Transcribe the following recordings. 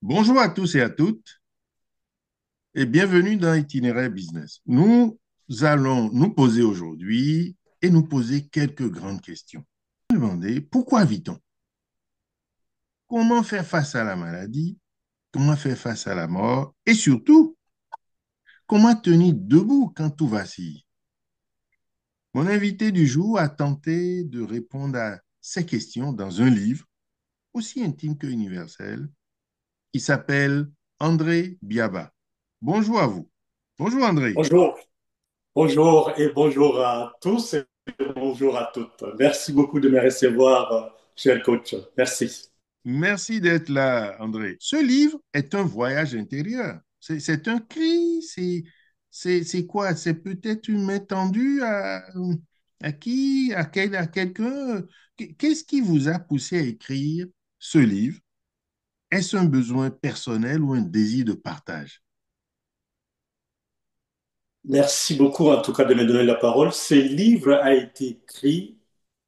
Bonjour à tous et à toutes et bienvenue dans Itinéraire Business. Nous allons nous poser aujourd'hui et nous poser quelques grandes questions. Demander pourquoi vit-on? Comment faire face à la maladie? Comment faire face à la mort? Et surtout, comment tenir debout quand tout vacille? Mon invité du jour a tenté de répondre à ces questions dans un livre aussi intime que universel qui s'appelle André Biaba. Bonjour à vous. Bonjour André. Bonjour, bonjour et bonjour à tous et bonjour à toutes. Merci beaucoup de me recevoir, cher coach. Merci. Merci d'être là, André. Ce livre est un voyage intérieur. C'est un cri, c'est quoi? C'est peut-être une main tendue à qui? À quelqu'un? Qu'est-ce qui vous a poussé à écrire ce livre? Est-ce un besoin personnel ou un désir de partage? Merci beaucoup en tout cas de me donner la parole. Ce livre a été écrit,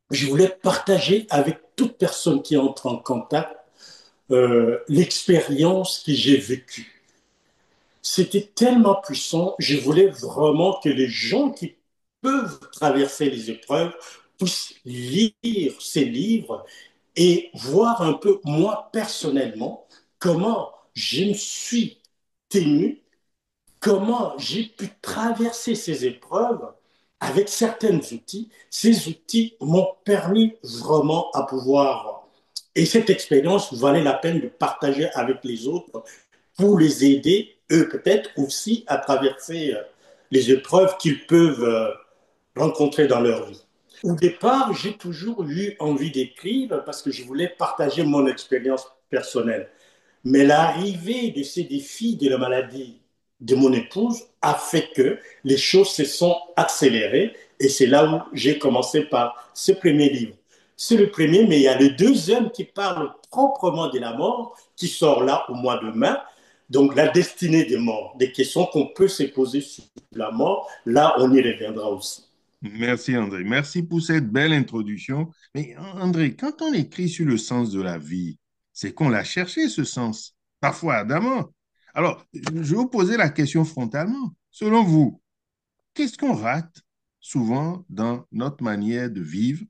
je voulais partager avec toute personne qui entre en contact l'expérience que j'ai vécue. C'était tellement puissant, je voulais vraiment que les gens qui peuvent traverser les épreuves puissent lire ces livres et voir un peu, moi personnellement, comment je me suis tenu, comment j'ai pu traverser ces épreuves avec certains outils. Ces outils m'ont permis vraiment à pouvoir, et cette expérience valait la peine de partager avec les autres pour les aider, eux peut-être aussi, à traverser les épreuves qu'ils peuvent rencontrer dans leur vie. Au départ, j'ai toujours eu envie d'écrire parce que je voulais partager mon expérience personnelle. Mais l'arrivée de ces défis de la maladie de mon épouse a fait que les choses se sont accélérées et c'est là où j'ai commencé par ce premier livre. C'est le premier, mais il y a le deuxième qui parle proprement de la mort, qui sort là au mois de mai. Donc la destinée des morts, des questions qu'on peut se poser sur la mort, là on y reviendra aussi. Merci André. Merci pour cette belle introduction. Mais André, quand on écrit sur le sens de la vie, c'est qu'on l'a cherché ce sens, parfois ardemment. Alors, je vais vous poser la question frontalement. Selon vous, qu'est-ce qu'on rate souvent dans notre manière de vivre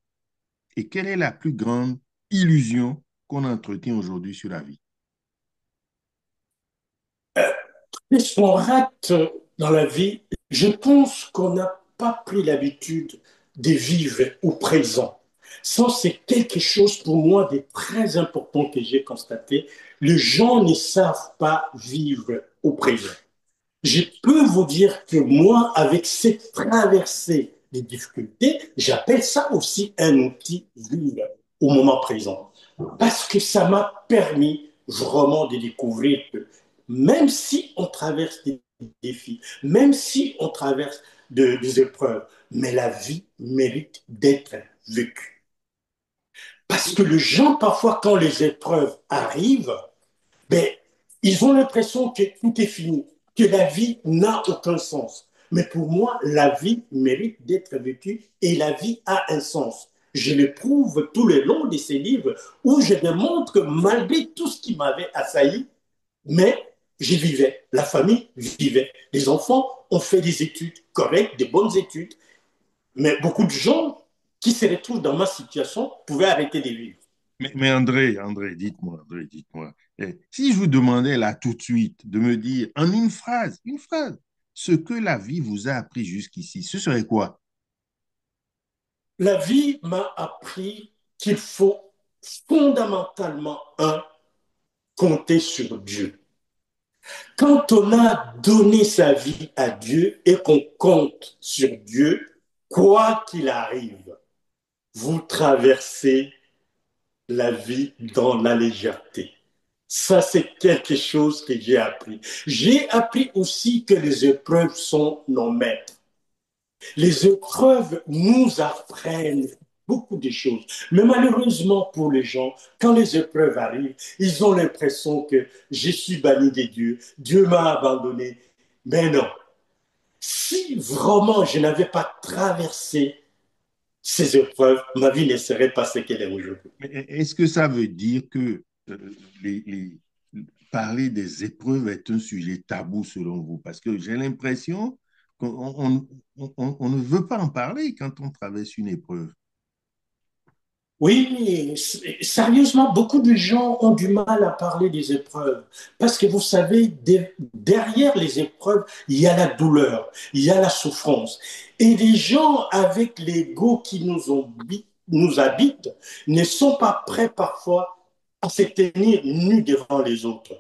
et quelle est la plus grande illusion qu'on entretient aujourd'hui sur la vie? Qu'est-ce qu'on rate dans la vie? Je pense qu'on n'a pas pris l'habitude de vivre au présent. Ça, c'est quelque chose pour moi de très important que j'ai constaté. Les gens ne savent pas vivre au présent. Je peux vous dire que moi, avec cette traversée des difficultés, j'appelle ça aussi un outil vivre au moment présent. Parce que ça m'a permis vraiment de découvrir que même si on traverse des défis, même si on traverse des épreuves, mais la vie mérite d'être vécue. Parce que les gens, parfois, quand les épreuves arrivent, ben, ils ont l'impression que tout est fini, que la vie n'a aucun sens. Mais pour moi, la vie mérite d'être vécue et la vie a un sens. Je le prouve tout le long de ces livres où je démontre que malgré tout ce qui m'avait assailli, mais je vivais, la famille vivait, les enfants ont fait des études correctes, des bonnes études, mais beaucoup de gens qui se retrouvent dans ma situation pouvaient arrêter de vivre. Mais André, dites-moi, si je vous demandais là tout de suite de me dire en une phrase, ce que la vie vous a appris jusqu'ici, ce serait quoi? La vie m'a appris qu'il faut fondamentalement, compter sur Dieu. Quand on a donné sa vie à Dieu et qu'on compte sur Dieu, quoi qu'il arrive, vous traversez la vie dans la légèreté. Ça, c'est quelque chose que j'ai appris. J'ai appris aussi que les épreuves sont nos maîtres. Les épreuves nous apprennent beaucoup de choses. Mais malheureusement pour les gens, quand les épreuves arrivent, ils ont l'impression que je suis banni de Dieu, Dieu m'a abandonné. Mais non, si vraiment je n'avais pas traversé ces épreuves, ma vie ne serait pas ce qu'elle est aujourd'hui. Est-ce que ça veut dire que les, les- parler des épreuves est un sujet tabou selon vous? Parce que j'ai l'impression qu'on ne veut pas en parler quand on traverse une épreuve. Oui, sérieusement, beaucoup de gens ont du mal à parler des épreuves. Parce que vous savez, derrière les épreuves, il y a la douleur, il y a la souffrance. Et les gens avec l'ego qui nous habitent ne sont pas prêts parfois à se tenir nus devant les autres,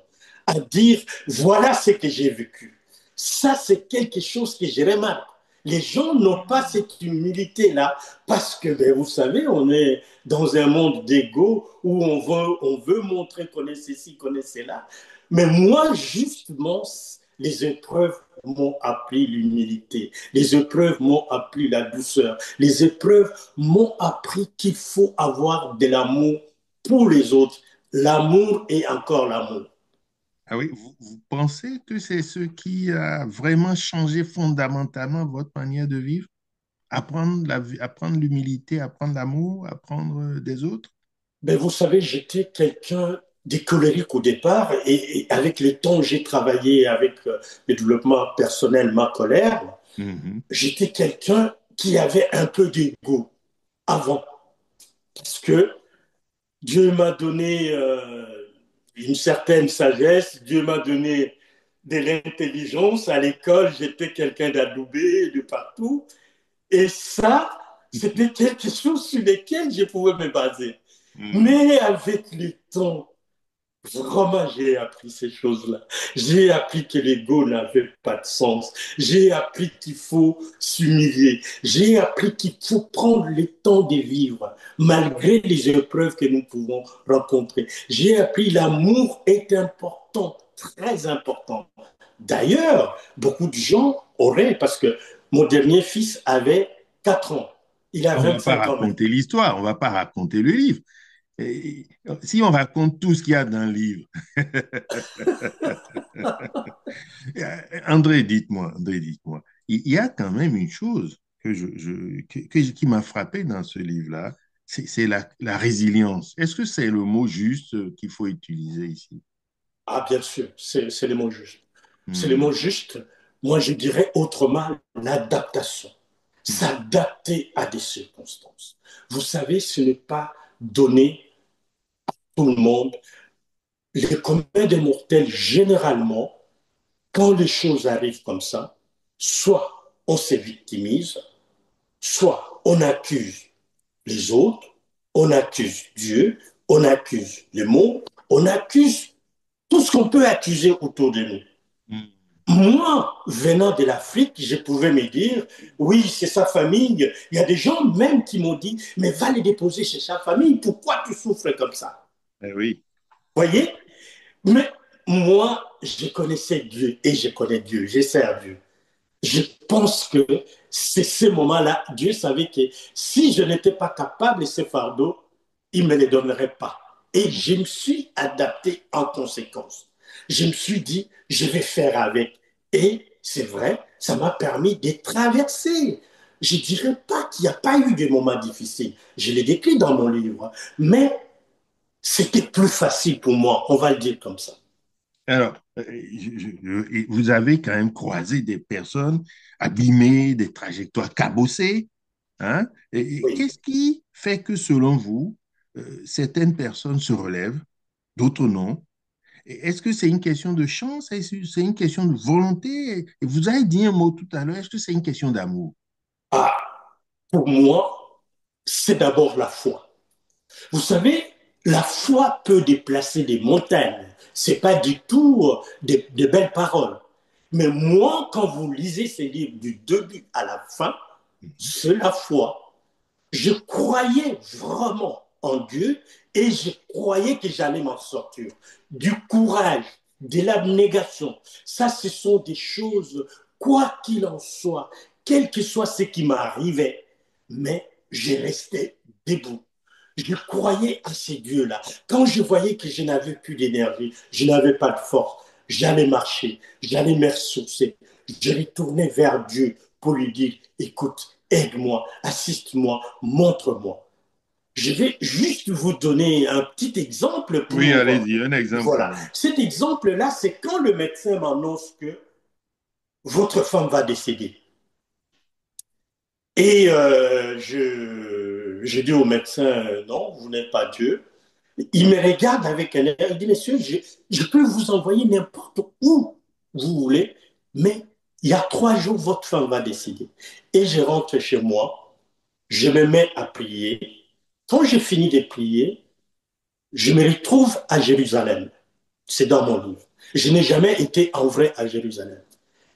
à dire, voilà ce que j'ai vécu. Ça, c'est quelque chose que je remarque. Les gens n'ont pas cette humilité-là parce que, ben, vous savez, on est dans un monde d'ego où on veut montrer qu'on est ceci, qu'on est cela. Mais moi, justement, les épreuves m'ont appris l'humilité. Les épreuves m'ont appris la douceur. Les épreuves m'ont appris qu'il faut avoir de l'amour pour les autres. L'amour et encore l'amour. Ah oui, vous pensez que c'est ce qui a vraiment changé fondamentalement votre manière de vivre? Apprendre apprendre l'humilité, apprendre l'amour, apprendre des autres? Ben, vous savez, j'étais quelqu'un de colérique au départ et avec le temps, j'ai travaillé avec le développement personnel, ma colère. Mhm. J'étais quelqu'un qui avait un peu d'ego avant parce que Dieu m'a donné une certaine sagesse, Dieu m'a donné de l'intelligence. À l'école, j'étais quelqu'un d'adoubé de partout. Et ça, c'était quelque chose sur lequel je pouvais me baser. Mhm. Mais avec le temps, vraiment, j'ai appris ces choses-là. J'ai appris que l'ego n'avait pas de sens. J'ai appris qu'il faut s'humilier. J'ai appris qu'il faut prendre le temps de vivre, malgré les épreuves que nous pouvons rencontrer. J'ai appris l'amour est important, très important. D'ailleurs, beaucoup de gens auraient, parce que mon dernier fils avait 4 ans. Il a On ne va pas 25 ans maintenant. raconter l'histoire, on ne va pas raconter le livre. Et si on raconte tout ce qu'il y a dans le livre, André, dites-moi, il y a quand même une chose qui m'a frappé dans ce livre-là, c'est la résilience. Est-ce que c'est le mot juste qu'il faut utiliser ici? Ah, bien sûr, c'est le mot juste. C'est le mot Hmm. juste. Moi, je dirais autrement l'adaptation. Hmm. S'adapter à des circonstances. Vous savez, ce n'est pas donné à tout le monde. Les communs des mortels, généralement, quand les choses arrivent comme ça, soit on se victimise, soit on accuse les autres, on accuse Dieu, on accuse les mots, on accuse tout ce qu'on peut accuser autour de nous. Hmm. Moi, venant de l'Afrique, je pouvais me dire, oui, c'est sa famille. Il y a des gens même qui m'ont dit, mais va les déposer chez sa famille, pourquoi tu souffres comme ça? Eh oui. Vous voyez? Mais moi, je connaissais Dieu et je connais Dieu, je sers Dieu. Je pense que c'est ce moment-là, Dieu savait que si je n'étais pas capable de ce fardeau, il ne me les donnerait pas. Et je me suis adapté en conséquence. Je me suis dit, je vais faire avec. Et c'est vrai, ça m'a permis de traverser. Je ne dirais pas qu'il n'y a pas eu de moments difficiles. Je l'ai décrit dans mon livre. Mais c'était plus facile pour moi, on va le dire comme ça. Alors, vous avez quand même croisé des personnes abîmées, des trajectoires cabossées, hein? Et Oui. qu'est-ce qui fait que, selon vous, certaines personnes se relèvent, d'autres non? Est-ce que c'est une question de chance? Est-ce que c'est une question de volonté? Et vous avez dit un mot tout à l'heure, est-ce que c'est une question d'amour? Ah, pour moi, c'est d'abord la foi. Vous savez, la foi peut déplacer des montagnes. C'est pas du tout de belles paroles. Mais moi, quand vous lisez ces livres du début à la fin, c'est la foi. Je croyais vraiment en Dieu et je croyais que j'allais m'en sortir. Du courage, de l'abnégation. Ça, ce sont des choses, quoi qu'il en soit, quel que soit ce qui m'arrivait, mais je restais debout. Je croyais à ces dieux-là. Quand je voyais que je n'avais plus d'énergie, je n'avais pas de force, j'allais marcher, j'allais me ressourcer. Je retournais vers Dieu pour lui dire, écoute, aide-moi, assiste-moi, montre-moi. Je vais juste vous donner un petit exemple Oui, pour... allez-y, un exemple quand Voilà. même. Cet exemple-là, c'est quand le médecin m'annonce que votre femme va décéder. Et je dis au médecin, non, vous n'êtes pas Dieu. Il me regarde avec un air, il dit, monsieur, je peux vous envoyer n'importe où vous voulez, mais il y a 3 jours, votre femme va décider. Et je rentre chez moi, je me mets à prier. Quand j'ai fini de prier, je me retrouve à Jérusalem. C'est dans mon livre. Je n'ai jamais été en vrai à Jérusalem.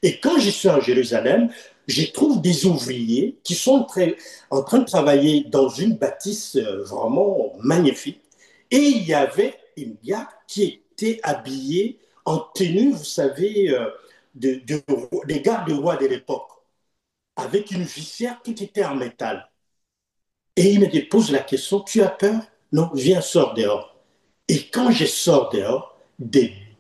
Et quand je suis en Jérusalem, je trouve des ouvriers qui sont en train de travailler dans une bâtisse vraiment magnifique. Et il y avait une gare qui était habillée en tenue, vous savez, des gardes rois de l'époque, avec une visière, tout était en métal. Et il me pose la question, tu as peur? Non, viens, sors dehors. Et quand je sors dehors,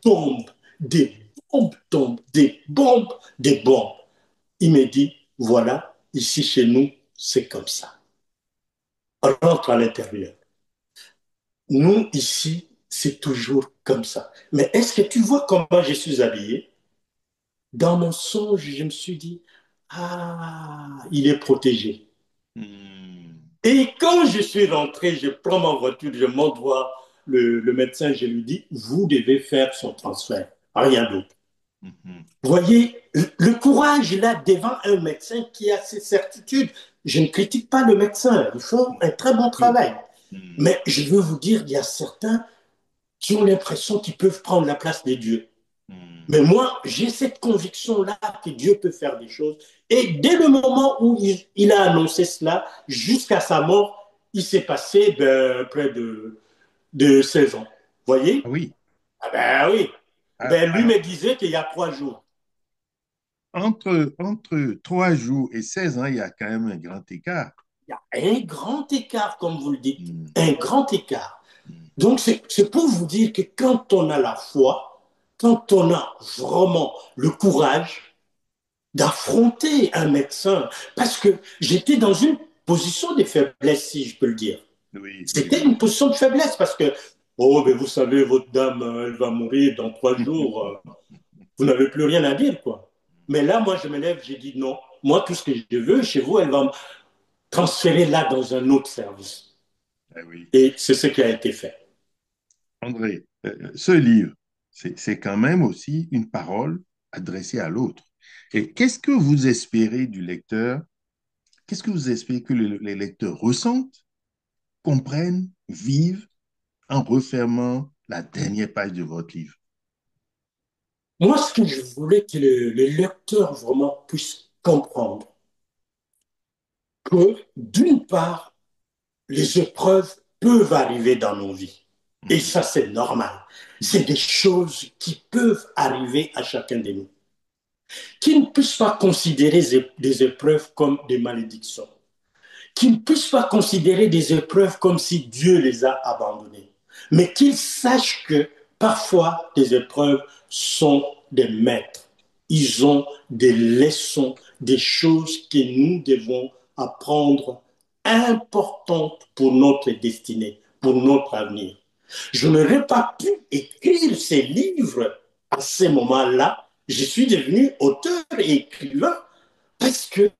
bombes, des bombes tombent, des bombes, des bombes. Il me dit, voilà, ici chez nous, c'est comme ça. On rentre à l'intérieur. Nous, ici, c'est toujours comme ça. Mais est-ce que tu vois comment je suis habillé? Dans mon songe, je me suis dit, ah, il est protégé. Hmm. Et quand je suis rentré, je prends ma voiture, je monte voir le médecin, je lui dis, vous devez faire son transfert, rien d'autre. Mhm. Vous voyez, le courage là devant un médecin qui a ses certitudes. Je ne critique pas le médecin, ils font un très bon Oui. travail. Hmm. Mais je veux vous dire, il y a certains qui ont l'impression qu'ils peuvent prendre la place des dieux. Hmm. Mais moi, j'ai cette conviction-là que Dieu peut faire des choses. Et dès le moment où il a annoncé cela, jusqu'à sa mort, il s'est passé près de 16 ans. Vous Ah voyez? oui. Ah ben oui. Lui Alors, me disait qu'il y a 3 jours. entre 3 jours et 16 ans, il y a quand même un grand écart. Il y a un grand écart, comme vous le dites. Hmm. Un grand écart. Hmm. Donc, c'est pour vous dire que quand on a la foi, quand on a vraiment le courage d'affronter un médecin, parce que j'étais dans une position de faiblesse, si je peux le dire. Oui, oui, C'était une oui. position de faiblesse parce que, oh, mais vous savez, votre dame, elle va mourir dans 3 jours, vous n'avez plus rien à dire, quoi. Mais là, moi, je me lève, j'ai dit non. Moi, tout ce que je veux chez vous, elle va me transférer là dans un autre service. Ah oui. Et c'est ce qui a été fait. André, ce livre, c'est quand même aussi une parole adressée à l'autre. Et qu'est-ce que vous espérez du lecteur? Qu'est-ce que vous espérez que les lecteurs ressentent, comprennent, vivent en refermant la dernière page de votre livre? Moi, ce que je voulais que le lecteur vraiment puisse comprendre, que d'une part, les épreuves peuvent arriver dans nos vies. Et Mhm. ça, c'est normal. C'est Mhm. des choses qui peuvent arriver à chacun de nous. Qui ne puissent pas considérer des épreuves comme des malédictions. Qu'ils ne puissent pas considérer des épreuves comme si Dieu les a abandonnés, mais qu'ils sachent que parfois des épreuves sont des maîtres. Ils ont des leçons, des choses que nous devons apprendre importantes pour notre destinée, pour notre avenir. Je n'aurais pas pu écrire ces livres à ce moment-là. Je suis devenu auteur et écrivain parce que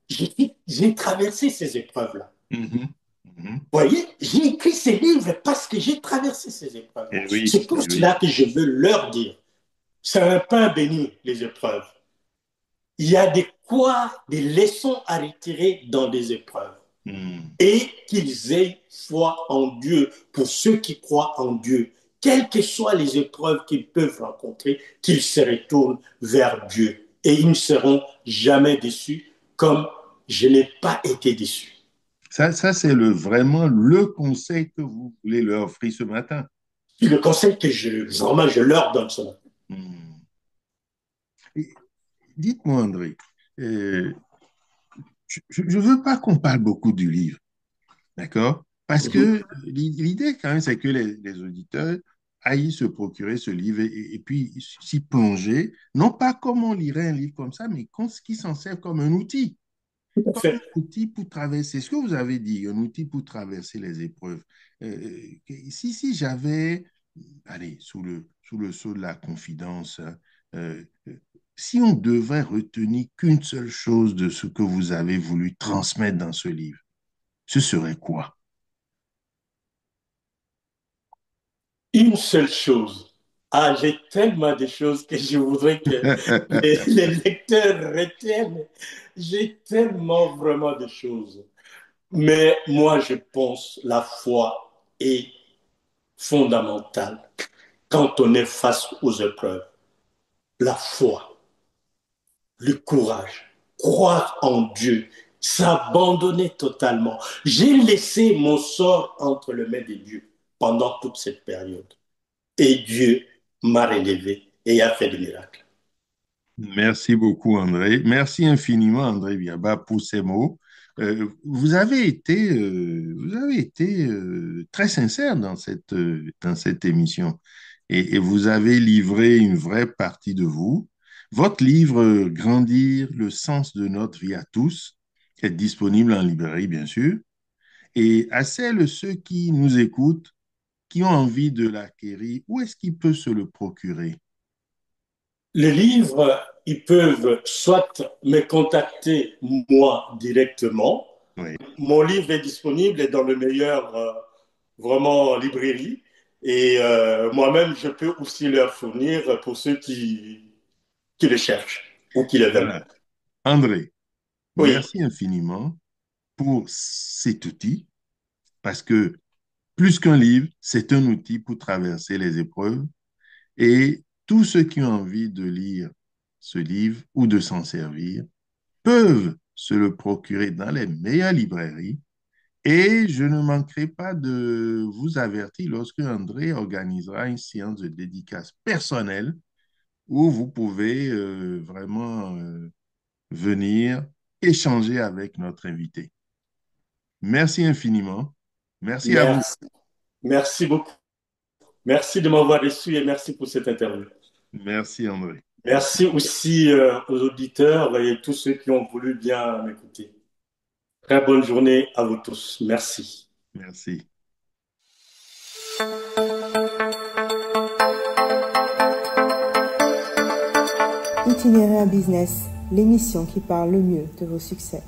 j'ai traversé ces épreuves-là. Mhm. Mhm. Vous voyez, j'ai écrit ces livres parce que j'ai traversé ces épreuves-là. Eh oui, C'est pour eh oui. cela que je veux leur dire, c'est un pain béni, les épreuves. Il y a des leçons à retirer dans des épreuves. Mhm. Et qu'ils aient foi en Dieu, pour ceux qui croient en Dieu, quelles que soient les épreuves qu'ils peuvent rencontrer, qu'ils se retournent vers Dieu. Et ils ne seront jamais déçus comme je n'ai pas été déçu. Ça c'est vraiment le conseil que vous voulez leur offrir ce matin. C'est le conseil que vraiment, je leur donne cela. Mhm. Et dites-moi, André, euh, je ne veux pas qu'on parle beaucoup du livre, d'accord? Parce Mhm. que l'idée, quand même, c'est que les auditeurs aillent se procurer ce livre et puis s'y plonger, non pas comme on lirait un livre comme ça, mais qu'ils s'en servent comme un outil. Tout à fait. Un outil pour traverser, ce que vous avez dit, un outil pour traverser les épreuves. Si j'avais, allez, sous le sceau de la confidence, hein, euh, euh, si on devait retenir qu'une seule chose de ce que vous avez voulu transmettre dans ce livre, ce serait quoi? Une seule chose. Ah, j'ai tellement de choses que je voudrais que les lecteurs retiennent. J'ai tellement vraiment de choses. Mais moi, je pense la foi est fondamentale quand on est face aux épreuves. La foi, le courage, croire en Dieu, s'abandonner totalement. J'ai laissé mon sort entre les mains de Dieu pendant toute cette période. Et Dieu m'a relevé et a fait des miracles. Merci beaucoup, André. Merci infiniment, André Biaba, pour ces mots. Vous avez été très sincère dans cette émission et vous avez livré une vraie partie de vous. Votre livre, Grandir, le sens de notre vie à tous, est disponible en librairie, bien sûr. Et à celles, ceux qui nous écoutent, qui ont envie de l'acquérir, où est-ce qu'ils peuvent se le procurer? Les livres, ils peuvent soit me contacter moi directement. Oui. Mon livre est disponible dans le meilleur vraiment librairie. Et moi-même, je peux aussi leur fournir pour ceux qui le cherchent ou qui le veulent. Voilà. André, Oui, merci infiniment pour cet outil, parce que plus qu'un livre, c'est un outil pour traverser les épreuves. Et tous ceux qui ont envie de lire ce livre ou de s'en servir peuvent se le procurer dans les meilleures librairies. Et je ne manquerai pas de vous avertir lorsque André organisera une séance de dédicace personnelle où vous pouvez vraiment venir échanger avec notre invité. Merci infiniment. Merci à vous. merci. Merci beaucoup. Merci de m'avoir reçu et merci pour cette interview. Merci André. Merci aussi aux auditeurs et tous ceux qui ont voulu bien m'écouter. Très bonne journée à vous tous. Merci. Merci. Itinéraire Business, l'émission qui parle le mieux de vos succès.